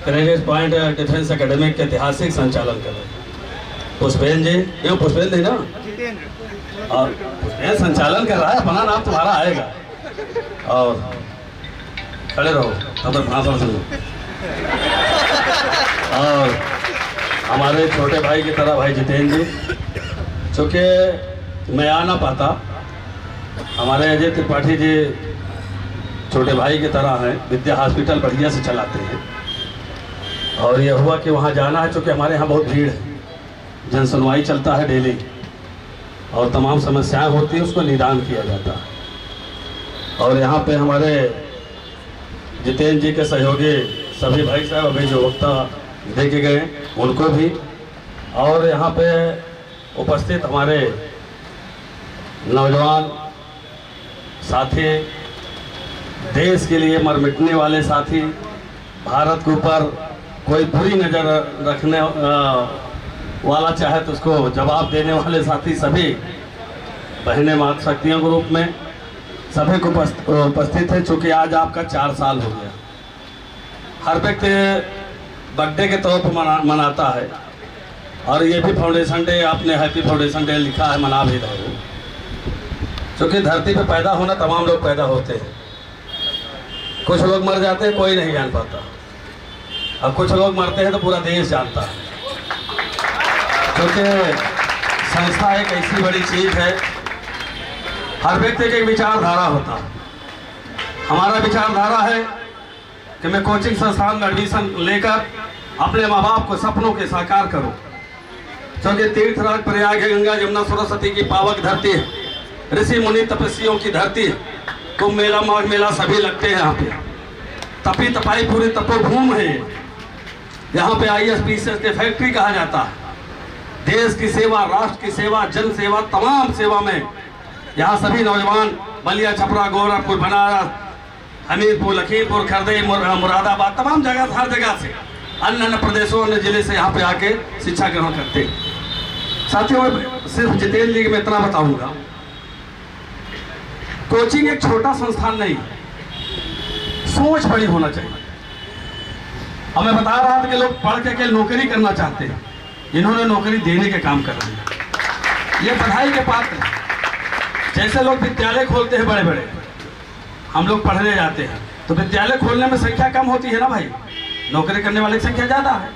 Credit point defence academy के ऐतिहासिक संचालन कर रहे हैं पुष्पेन जी। ये पुष्पेन जी ना, और पुष्पेन संचालन कर रहा है, अपना नाम तुम्हारा आएगा। और खड़े रहो तब तक भाषण सुनो। और हमारे छोटे भाई की तरह भाई जितेंद्र जी, चूँकि मैं आ ना पाता, हमारे अजय त्रिपाठी जी छोटे भाई की तरह हैं, विद्या हॉस्पिटल बढ़िया से चलाते हैं। और ये हुआ कि वहाँ जाना है, चूँकि हमारे यहाँ बहुत भीड़ है, जन सुनवाई चलता है डेली और तमाम समस्याएं होती हैं, उसको निदान किया जाता है। और यहाँ पे हमारे जितेंद्र जी के सहयोगी सभी भाई साहब अभी जो वक्ता दे के गए उनको भी, और यहाँ पे उपस्थित हमारे नौजवान साथी, देश के लिए मर मिटने वाले साथी, भारत के ऊपर कोई बुरी नज़र रखने वाला चाहे तो उसको जवाब देने वाले साथी, सभी बहनें मातृशक्तियों के रूप में सभी को उपस्थित है। चूँकि आज आपका 4 साल हो गया। हर व्यक्ति बर्थडे के तौर पर मनाता है, और ये भी फाउंडेशन डे, आपने हैप्पी फाउंडेशन डे लिखा है, मना भी रहे हो। क्योंकि धरती पे पैदा होना तमाम लोग पैदा होते हैं, कुछ लोग मर जाते हैं, कोई नहीं जान पाता, और कुछ लोग मरते हैं तो पूरा देश जानता है। क्योंकि संस्था एक ऐसी बड़ी चीज़ है, हर व्यक्ति की एक विचारधारा होता है। हमारा विचारधारा है कि मैं कोचिंग संस्थान में एडमिशन लेकर अपने माँ बाप को सपनों के साकार करूं। क्योंकि तीर्थराज प्रयाग है, गंगा जमुना सरस्वती की पावक धरती है, ऋषि मुनि तपस्वियों की धरती है, कुंभ मेला माघ मेला सभी लगते हैं यहाँ पे, तपी तपाई पूरी तपोभूमि है। यहाँ पे ISPCS के फैक्ट्री कहा जाता है। देश की सेवा, राष्ट्र की सेवा, जन सेवा, तमाम सेवा में यहाँ सभी नौजवान बलिया, छपरा, गोरखपुर, बनारस, हमीरपुर, लखीमपुर, खरदई, मुरादाबाद, तमाम जगह, हर जगह से, अन्य अन्य प्रदेशों, अन्य जिले से यहाँ पे आके शिक्षा ग्रहण करते हैं। साथियों, मैं सिर्फ जितेंद्र जी की मैं इतना बताऊंगा, कोचिंग एक छोटा संस्थान नहीं, सोच बड़ी होना चाहिए। अब मैं बता रहा था कि लोग पढ़ के नौकरी करना चाहते हैं, इन्होंने नौकरी देने के काम कर रहे हैं, ये बधाई के पात्र हैं। जैसे लोग विद्यालय खोलते हैं बड़े बड़े, हम लोग पढ़ने जाते हैं तो विद्यालय खोलने में संख्या कम होती है ना भाई, नौकरी करने वाले की संख्या ज़्यादा है।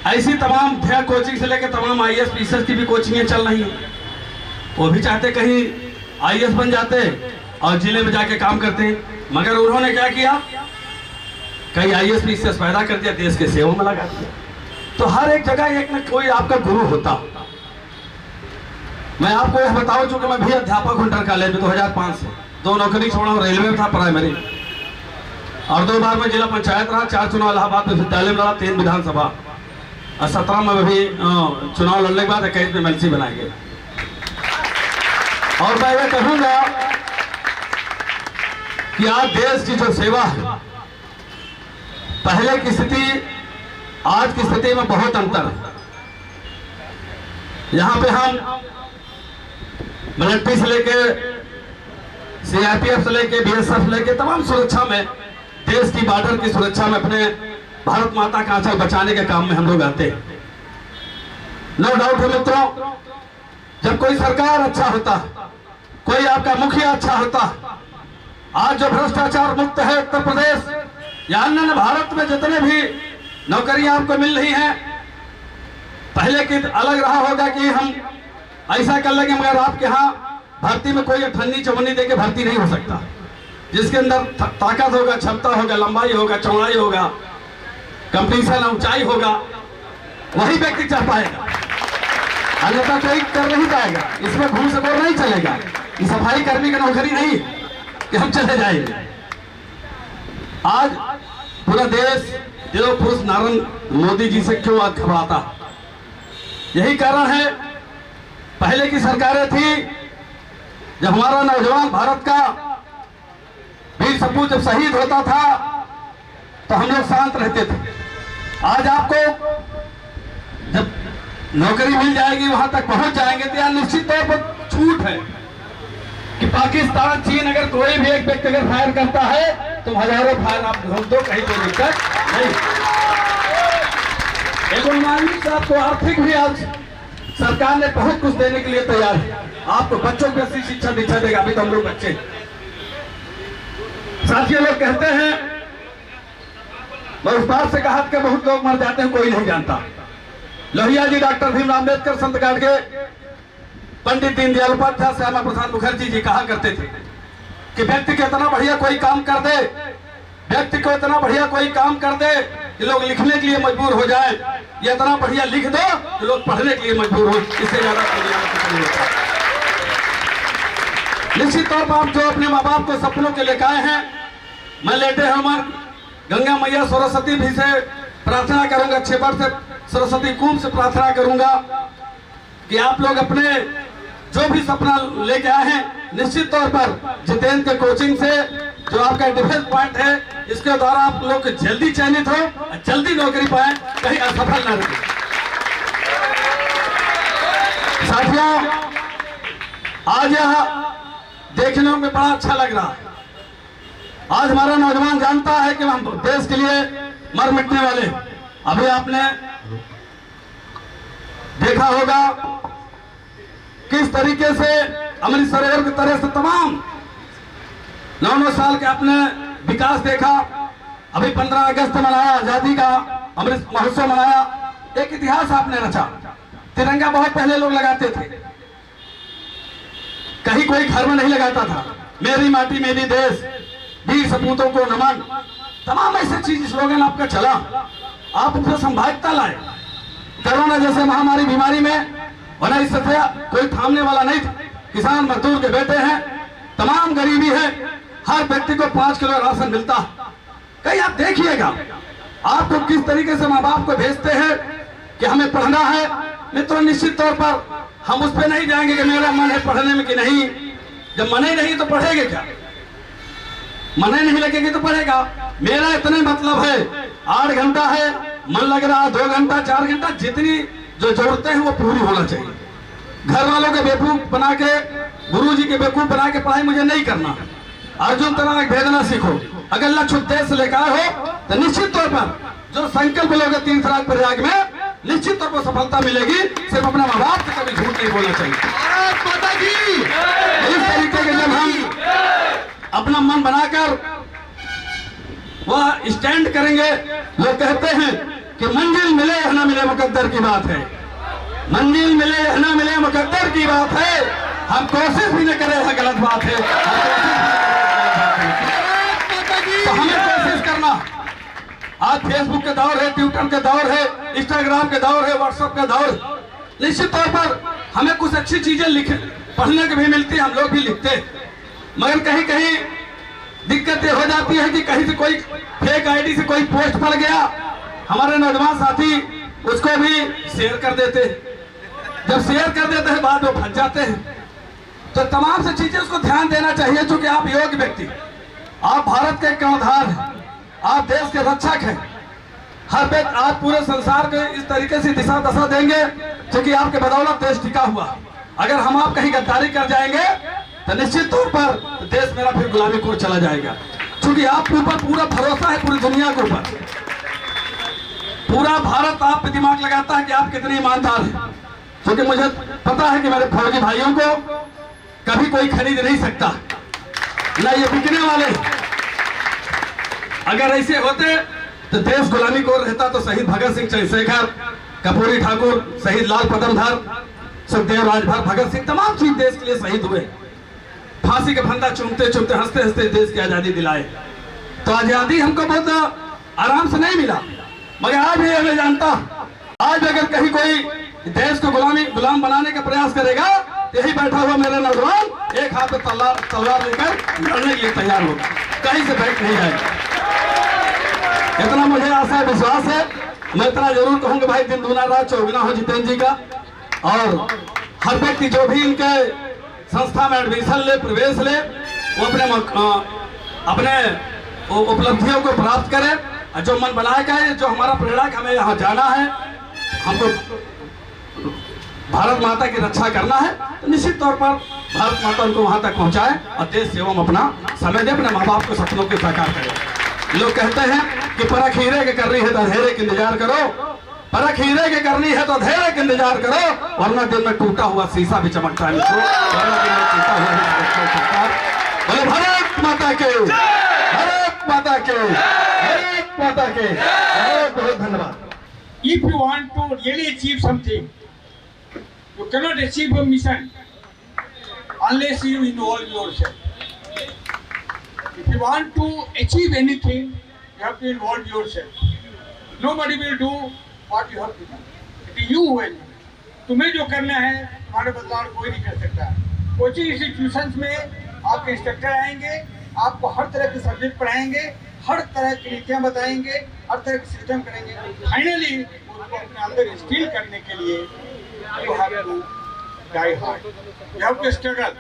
ऐसी तमाम कोचिंग से लेकर तमाम ISPCS की भी कोचिंगें चल रही हैं। वो भी चाहते कहीं IAS बन जाते और जिले में जाके काम करते, मगर उन्होंने क्या किया, कहीं ISPCS पैदा कर दिया, देश के सेवा में लगा दिया। तो हर एक जगह एक न कोई आपका गुरु होता। मैं आपको यह बताऊं, चूंकि मैं भी अध्यापक हूं इंटर कॉलेज में 2005 से, 2 नौकरी छोड़ा हूं, रेलवे में था प्राइमरी, और 2 बार मैं जिला पंचायत रहा, 4 चुनाव इलाहाबाद विश्वविद्यालय में लड़ा, 3 विधानसभा, और 17 में भी चुनाव लड़ने के बाद 21 में MLC बनाए गए। और मैं ये कहूंगा कि आज देश की जो सेवा है, पहले की स्थिति आज की स्थिति में बहुत अंतर है। यहाँ पे हम मिलिट्री से लेके CRPF से लेके BSF से लेके तमाम सुरक्षा में, देश की बॉर्डर की सुरक्षा में, अपने भारत माता का आंचल बचाने के काम में हम लोग आते हैं। नो डाउट है मित्रों, जब कोई सरकार अच्छा होता, कोई आपका मुखिया अच्छा होता, आज जो भ्रष्टाचार मुक्त है उत्तर प्रदेश या अन्य भारत में जितने भी नौकरियां आपको मिल रही हैं, पहले की अलग रहा होगा कि हम ऐसा कर लेंगे, मगर आपके यहाँ भर्ती में कोई ठन्नी चवन्नी देके भर्ती नहीं हो सकता। जिसके अंदर ताकत होगा, क्षमता होगा, लंबाई होगा, चौड़ाई होगा, कंपटीशन ऊंचाई होगा, वही व्यक्ति चाह पाएगा, अन्यथा कोई कर नहीं पाएगा। इसमें घूम से बोल नहीं चलेगा। ये सफाई कर्मी की नौकरी नहीं कि हम चले जाएंगे। आज पूरा देश देव पुरुष नरेंद्र मोदी जी से क्यों आज घबराता? यही कारण है, पहले की सरकारें थी, जब हमारा नौजवान भारत का वीर सपूत जब शहीद होता था तो हम लोग शांत रहते थे। आज आपको जब नौकरी मिल जाएगी, वहां तक पहुंच जाएंगे, तो यहाँ निश्चित तौर पर छूट है कि पाकिस्तान, चीन अगर कोई भी एक व्यक्ति अगर फायर करता है तुम हजारों फाइल आप ढूंढ दो, कहीं कोई दिक्कत नहीं। इकोनॉमी से आपको आर्थिक भी आज सरकार ने बहुत कुछ देने के लिए तैयार है। आपको बच्चों को ऐसी शिक्षा दीक्षा देगा। अभी तो हम लोग बच्चे साथियों लोग कहते हैं, मैं उस बात से कहा कि बहुत लोग मर जाते हैं कोई नहीं जानता। लोहिया जी, डॉक्टर भीमराव अम्बेडकर, संत गाडगे, पंडित दीनदयाल उपाध्याय, श्यामा प्रसाद मुखर्जी जी कहा करते थे कि व्यक्ति को इतना बढ़िया कोई काम कर दे, व्यक्ति को इतना बढ़िया कोई काम कर दे कि लोग लिखने के लिए मजबूर हो जाए, या इतना बढ़िया लिख दो कि लोग पढ़ने के लिए मजबूर हो। इससे ज्यादा नहीं होता। निश्चित तौर पर आप जो अपने माँ बाप को सपनों के लेकर आए हैं, मैं लेटे हमर गंगा मैया सरस्वती भी से प्रार्थना करूंगा, 6 बार से सरस्वती कुंभ से प्रार्थना करूंगा कि आप लोग अपने जो भी सपना लेके आए हैं, निश्चित तौर पर जितेंद्र के कोचिंग से जो आपका डिफेंस पॉइंट है, इसके द्वारा आप लोग जल्दी चयनित हो, जल्दी नौकरी पाए, कहीं असफल न रहे। साथियों, आज यह देखने में बड़ा अच्छा लग रहा है। आज हमारा नौजवान जानता है कि हम देश के लिए मर मिटने वाले। अभी आपने देखा होगा किस तरीके से अमृत सरोवर की तरह से तमाम 9 साल के आपने विकास देखा। अभी 15 अगस्त मनाया, आजादी का अमृत महोत्सव मनाया, एक इतिहास आपने रचा। तिरंगा बहुत पहले लोग लगाते थे, कहीं कोई घर में नहीं लगाता था। मेरी माटी मेरी देश, वीर सपूतों को नमन, तमाम ऐसे चीज स्लोगन आपका चला। आप उसमें संभाव्यता लाए। कोरोना जैसे महामारी बीमारी में होना, इससे कोई थामने वाला नहीं था। किसान मजदूर के बेटे हैं, तमाम गरीबी है, हर व्यक्ति को 5 किलो राशन मिलता। कहीं आप देखिएगा आपको किस तरीके से माँ बाप को भेजते हैं कि हमें पढ़ना है। मित्रों, निश्चित तौर पर हम उस पर नहीं जाएंगे कि मेरा मन है पढ़ने में कि नहीं। जब मन ही नहीं तो पढ़ेंगे क्या? मन ही नहीं लगेगी तो पढ़ेगा। मेरा इतने मतलब है 8 घंटा है, मन लग रहा 2 घंटा 4 घंटा, जितनी जो जरूरतें हैं वो पूरी होना चाहिए। घर वालों के बेवकूफ बना के, गुरु जी के बेवकूफ बना के पढ़ाई मुझे नहीं करना। अर्जुन तरह भेजना सीखो। अगर लक्ष्य उद्देश्य लेकर हो तो निश्चित तौर पर जो संकल्प लोगे 3 तलाक प्रयाग में, निश्चित तौर पर सफलता मिलेगी। सिर्फ अपने माँ बाप से कभी झूठ नहीं बोलना चाहिए। इस तरीके के जब हम अपना मन बनाकर वह स्टैंड करेंगे, लोग कहते हैं कि मंजिल मिले या ना मिले मुकद्दर की बात है। मंजिल मिले या ना मिले मुकद्दर की बात है। हम कोशिश भी न करें, यह गलत बात है। तो हमें कोशिश करना। आज फेसबुक के दौर है, ट्विटर के दौर है, इंस्टाग्राम के दौर है, व्हाट्सएप का दौर। निश्चित तौर पर हमें कुछ अच्छी चीजें लिखे पढ़ने की भी मिलती है, हम लोग भी लिखते, मगर कहीं कहीं दिक्कत ये हो जाती है कि कहीं से कोई फेक आईडी से कोई पोस्ट पड़ गया, हमारे नौजवान साथी उसको भी शेयर कर देते। जब शेयर कर देते हैं बाद में फंस जाते हैं। तो तमाम से चीजें उसको ध्यान देना चाहिए, क्योंकि आप योग्य व्यक्ति, आप भारत के कर्णधार हैं, आप देश के रक्षक हैं। हर व्यक्ति आप पूरे संसार को इस तरीके से दिशा दशा देंगे क्योंकि आपके बदौलत देश टिका हुआ। अगर हम आप कहीं गद्दारी कर जाएंगे तो निश्चित तौर पर देश मेरा फिर गुलामी को चला जाएगा। क्योंकि आपके ऊपर पूरा भरोसा है, पूरी दुनिया के ऊपर पूरा भारत आप पे दिमाग लगाता है कि आप कितने ईमानदार हैं। क्योंकि मुझे पता है कि मेरे फौजी भाइयों को कभी कोई खरीद नहीं सकता, ना ये बिकने वाले। अगर ऐसे होते तो देश गुलामी को रहता तो शहीद भगत सिंह, चंद्रशेखर, कर्पूरी ठाकुर, शहीद लाल पदमधर, सुखदेव, राजभर, भगत सिंह, तमाम चीज देश के लिए शहीद हुए। फांसी के फंदा चूमते चूमते हंसते हंसते देश की आजादी दिलाए। तो आजादी हमको बहुत आराम से नहीं मिला, मगर आज भी हमें जानता, आज अगर कहीं कोई देश को गुलाम बनाने का प्रयास करेगा, यही बैठा हुआ मेरा नौजवान एक हाथ में तलवार लेकर लड़ने के लिए तैयार होगा, कहीं से बैठ नहीं जाएगा। इतना मुझे आशा विश्वास है। मैं इतना जरूर कहूंगा भाई, दिन दूना रात चौगुना हो जितेंद्र जी का। और हर व्यक्ति जो भी इनके संस्था में एडमिशन ले, प्रवेश ले, वो अपने उपलब्धियों को प्राप्त करे। और जो मन बनाएगा, जो हमारा प्रेरणा है, हमें यहाँ जाना है, हमको भारत माता की रक्षा करना है तो निश्चित तौर पर भारत माता उनको वहां तक पहुंचाए और देश सेवा में अपना समय दे, अपने माँ बाप को सपनों के साकार करे। लोग कहते हैं कि परख हीरे के करनी है तो धैर्य का इंतजार करो, परख हीरे के करनी है तो धैर्य का इंतजार करो, वरना दिन में टूटा हुआ शीशा भी चमकता है मित्रों, वरना दिन में टूटा हुआ भी चमकता है। बोले भारत माता के, भारत माता के, भारत माता के। बहुत बहुत धन्यवाद। If you want to really achieve something, you cannot achieve a mission unless you involve yourself. If you want to achieve anything, you have to involve yourself. Nobody will do what you have to do. It is you who will do. तुम्हें जो करना है तुम्हारे बदलाव और कोई नहीं कर सकता। कोचिंग इंस्टीट्यूशंस में आपके इंस्ट्रक्टर आएंगे, आपको हर तरह के सब्जेक्ट पढ़ाएंगे, हर तरह की नीतियाँ बताएंगे, हर तरह की सिस्टम करेंगे। फाइनली उसको अपने अंदर इंस्टिल करने के लिए you have to die hard, you have to struggle.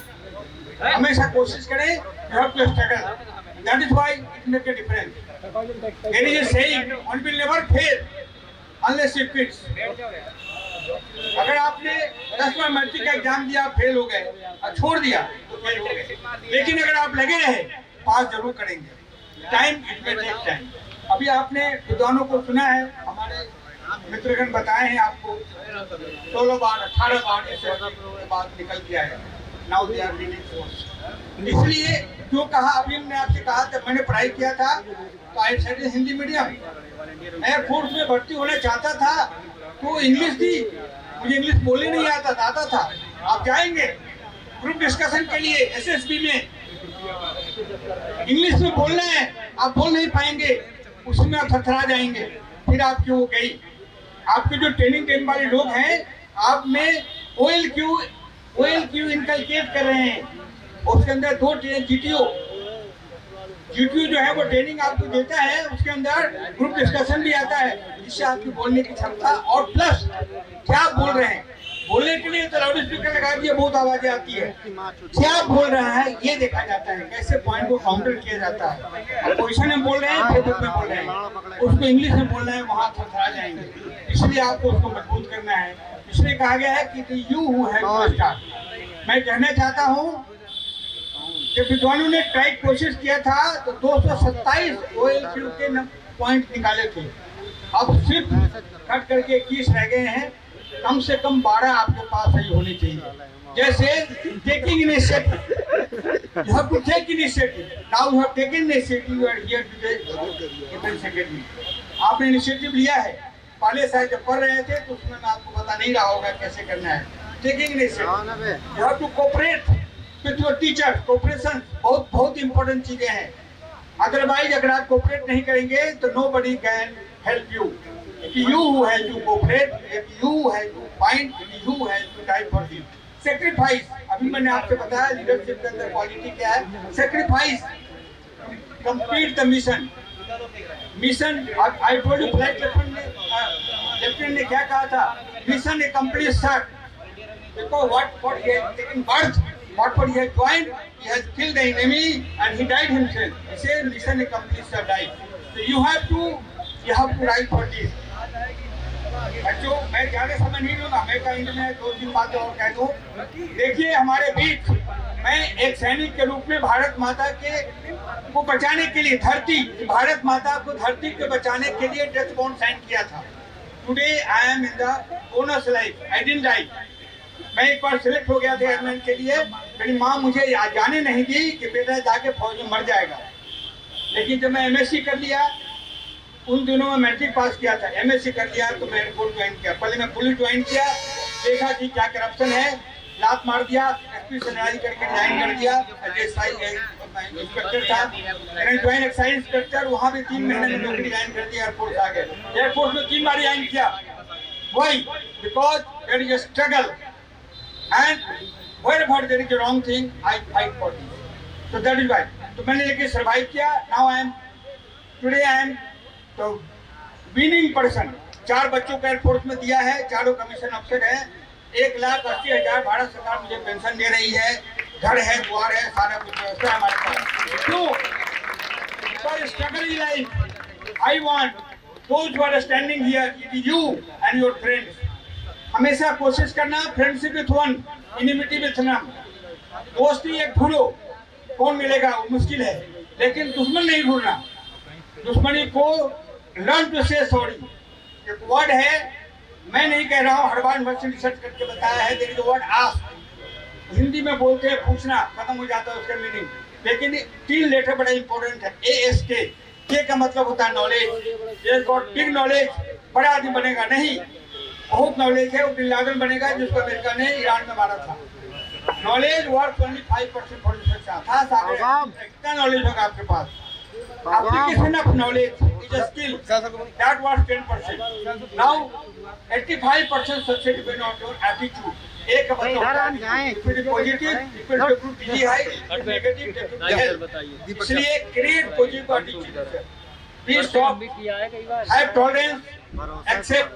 हमेशा कोशिश करें, you have to struggle. That is why it make a difference. There is a saying, one will never fail unless he quits. अगर आपने 10 बार matric का exam दिया, fail हो गए और छोड़ दिया तो फेल हो गए, लेकिन अगर आप लगे रहे पास जरूर करेंगे। Time it will take time. अभी आपने विद्वानों को सुना है, हमारे मित्रगण बताए हैं आपको 16 बार 18 बार इसके बाद निकल गया है। Now they are reading force. इसलिए क्यों कहा, अभी मैंने आपसे कहा था, मैंने पढ़ाई किया था तो आई स्टडी हिंदी मीडियम। मैं फोर्स में भर्ती होना चाहता था तो इंग्लिश थी, मुझे इंग्लिश बोलने नहीं आता था। आप जाएंगे ग्रुप डिस्कशन के लिए एसएसबी में, इंग्लिश में बोलना है, आप बोल नहीं पाएंगे, उसमें आप थरथरा जाएंगे। फिर आपकी वो गई, आपके जो ट्रेनिंग देने वाले लोग हैं आप में OLQ इनकलकेट कर रहे हैं। उसके अंदर 2 GTO जो है वो ट्रेनिंग आपको देता है, उसके अंदर ग्रुप डिस्कशन भी आता है, जिससे आपकी बोलने की क्षमता और प्लस क्या आप बोल रहे हैं। बोलने के लिए तो लाउड स्पीकर लगा दिए, बहुत आवाजें आती है, क्या बोल रहा है ये देखा जाता है, कैसे पॉइंट को काउंटर किया जाता है। पोजीशन में बोल रहे हैं, फेसबुक में बोल रहे हैं, उसको इंग्लिश में बोल रहे हैं, वहां थरथरा जाएंगे। इसलिए आपको उसको मजबूत करना है। इसलिए कहा गया है कि you who have to start. मैं कहना चाहता हूँ जब विद्वानों ने ट्राई कोशिश किया था तो 227 OLQ के पॉइंट निकाले थे, अब सिर्फ कट करके 21 रह गए हैं। कम से कम 12 आपके पास सही होनी चाहिए। जैसे taking initiative, you have to take initiative. Now you have taken initiative, you are here today defence academy. आपने इनिशिएटिव लिया है, पहले शायद जब पढ़ रहे थे तो उसमें मैं आपको बता नहीं रहा होगा कैसे करना है। Taking initiative, you have to cooperate with your teacher. Cooperation बहुत इंपॉर्टेंट चीजें हैं। अदरवाइज अगर आप कोऑपरेट नहीं करेंगे तो nobody can help you. You have to cooperate, you have to find, you have to die for this. Sacrifice, अभी मैंने आपसे बताया लीडरशिप के अंदर क्वालिटी क्या है। Sacrifice, complete the mission. Mission, I told you flight lieutenant ने क्या कहा था, mission accomplished sir. Because what he has taken birth, what he has joined, he has killed the enemy and he died himself. He said mission accomplished sir, died. So you have to die for this. बच्चों मैं ज्यादा समय नहीं लूंगा, मैं कहीं में 2-3 बातें और कह दूं। देखिए हमारे बीच मैं एक सैनिक के रूप में भारत माता के को बचाने के लिए भारत माता को धरती के बचाने के लिए डेथ बॉन्ड साइन किया था। Today I am in the bonus life, I didn't die. मैं एक बार सिलेक्ट हो गया था एयरमैन के लिए, मेरी माँ मुझे जाने नहीं दी कि बेटा जाके फौज में मर जाएगा। लेकिन जब मैं MSc कर लिया, उन दिनों में मैट्रिक पास किया था, MSc कर लिया तो मैं एयरफोर्स ज्वाइन किया। पहले मैं पुलिस ज्वाइन किया, देखा कि क्या करप्शन है, लात मार दिया, SP सनराइज करके ज्वाइन कर दिया। इंस्पेक्टर था, मैंने ज्वाइन एक्साइज इंस्पेक्टर, वहाँ भी 3 महीने में नौकरी ज्वाइन कर दी, एयरफोर्स आ गए। एयरफोर्स में 3 बार ज्वाइन किया। Why? Because there is a struggle and wherever there is a wrong thing I fight for this. So that is why. तो मैंने लेके सर्वाइव किया। नाउ आई एम तो विनिंग पर्सन। 4 बच्चों को एयरफोर्स में दिया है, चारों कमीशन अफसर है। 1,80,000 भारत सरकार मुझे पेंशन दे रही है, घर है, द्वार है, सारा कुछ व्यवस्था है हमारे पास। क्यों? Because struggle in life. I want those who are standing here, it is you and your friends. हमेशा कोशिश करना friendship with one, enmity with none. दोस्ती एक ढूंढो, कौन मिलेगा वो मुश्किल है, लेकिन दुश्मन नहीं ढूंढना। दुश्मनी को लर्न टू से सॉरी। एक वर्ड है, मैं नहीं कह रहा हूँ, हरबान यूनिवर्सिटी रिसर्च करके बताया है, there is word ask. Hindi में बोलते हैं पूछना, खत्म हो जाता है उसका मीनिंग, लेकिन 3 लेटर बड़ा इंपॉर्टेंट है। ASK, के का मतलब होता है नॉलेज। ये गॉट बिग नॉलेज, बड़ा आदमी बनेगा नहीं, बहुत नॉलेज है, वो बिन लादेन बनेगा जिसको अमेरिका ने ईरान में मारा था। नॉलेज वर्थ ओनली 5% फॉर कितना नॉलेज होगा आपके पास? application of knowledge is a skill that was 10%. Now 85% success depend on your attitude. एक मतलब होता है if it is positive, it will take you busy high, if it is negative, take you to hell. इसलिए create positive attitude. Be soft, have tolerance, accept,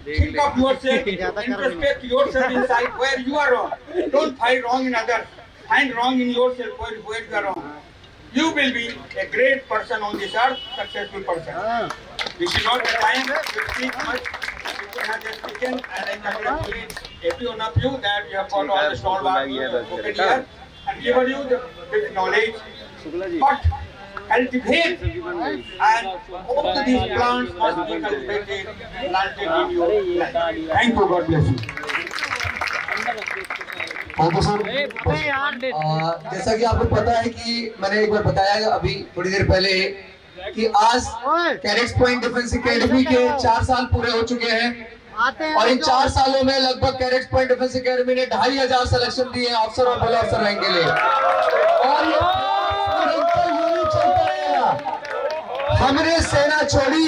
think of yourself, introspect yourself inside where you are wrong. Don't find wrong in others. Find wrong in yourself where you are wrong. You will be a great person on this earth, successful person. This is not the time to speak much. You have just spoken, and I congratulate every one of you that you have got all the stalwart spoken here and given you the big knowledge. But cultivate, and all of these plants must be cultivated, planted in your life. Thank you. God bless you. जैसा कि आपको पता है कि मैंने एक बार बताया अभी थोड़ी देर पहले कि आज कैडेट्स पॉइंट डिफेंस एकेडमी के 4 साल पूरे हो चुके हैं और इन 4 सालों में लगभग कैडेट्स पॉइंट डिफेंस एकेडमी ने 2500 सिलेक्शन दिए हैं अफसर और बड़े अफसर रैंक के लिए और ये चलता रहेगा। हमने सेना छोड़ी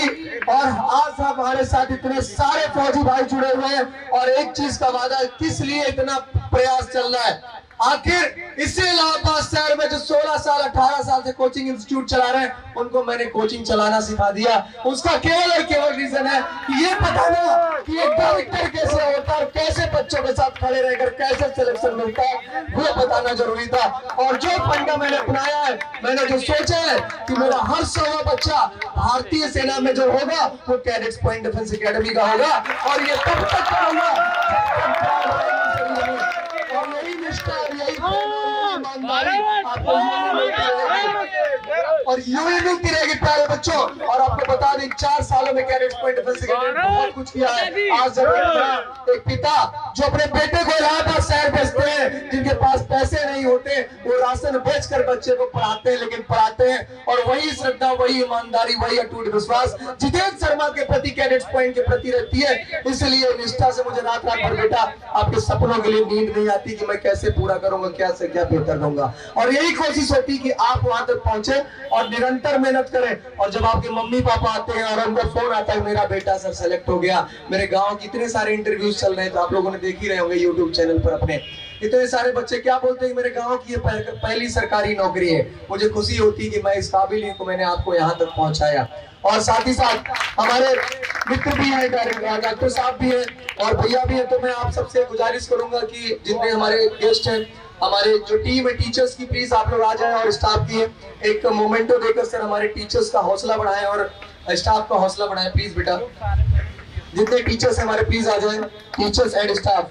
और आज हमारे साथ इतने सारे फौजी भाई जुड़े हुए हैं और एक चीज का वादा, किस लिए इतना प्रयास चल रहा है? आखिर इसी इलाहाबाद शहर में जो 16 साल 18 साल से कोचिंग इंस्टीट्यूट चला रहे हैं उनको मैंने कोचिंग चलाना सिखा दिया। उसका केवल और केवल रीजन है कि ये बताना कि एक डायरेक्टर कैसे होता है, कैसे बच्चों के साथ खड़े रहकर कैसे सिलेक्शन मिलता है, वो बताना जरूरी था। और जो फंडा मैंने अपनाया है, मैंने जो सोचा है कि मेरा हर 100वां बच्चा भारतीय सेना में जो होगा वो कैडेट्स पॉइंट डिफेंस एकेडमी का होगा और ये तब तक करूंगा और यही निष्ठा यही ईमानदारी आपको और यूं ही मिलती रहेगी प्यारे बच्चों। और आपको बता दें 4 सालों में कैडेट्स पॉइंट डिफेंस एकेडमी बहुत कुछ किया है। आज जब एक पिता जो अपने बेटे को इलाहाबाद शहर भेजते हैं, जिनके पास पैसे नहीं होते, वो राशन बेचकर बच्चे को पढ़ाते हैं, लेकिन पढ़ाते हैं और वही श्रद्धा, वही ईमानदारी, वही अटूट विश्वास जितेंद्र शर्मा के प्रति कैडेट्स पॉइंट के प्रति रहती है। इसलिए निष्ठा से मुझे रात रात भर बेटा आपके सपनों के लिए नींद नहीं आती कि मैं कैसे पूरा करूंगा, क्या से क्या बेहतर दूंगा। और यही कोशिश होती कि आप वहां तक पहुंचे और निरंतर मेहनत करें। और जब आपके मम्मी पापा आते हैं और उनका फोन आता है मेरा बेटा सर सेलेक्ट हो गया, मेरे गांव की इतने सारे इंटरव्यूज चल रहे हैं, तो आप लोगों ने देख ही रहे होंगे यूट्यूब चैनल पर अपने, इतने सारे बच्चे क्या बोलते हैं मेरे गांव की ये पहली सरकारी नौकरी है। मुझे खुशी होती कि मैं इस काबिल हूं, मैंने आपको यहाँ तक पहुंचाया। और साथ ही साथ हमारे मित्र भी हैं, डॉक्टर साहब भी हैं और भैया भी हैं। तो मैं आप सबसे गुजारिश करूंगा कि जितने हमारे गेस्ट हैं, हमारे जो टीम है टीचर्स की, प्लीज आप लोग आ जाएं और स्टाफ की एक मोमेंटो देकर सर हमारे टीचर्स का हौसला बढ़ाएं और स्टाफ का हौसला बढ़ाएं। प्लीज बेटा जितने टीचर्स हैं हमारे प्लीज आ जाएं, टीचर्स एंड स्टाफ।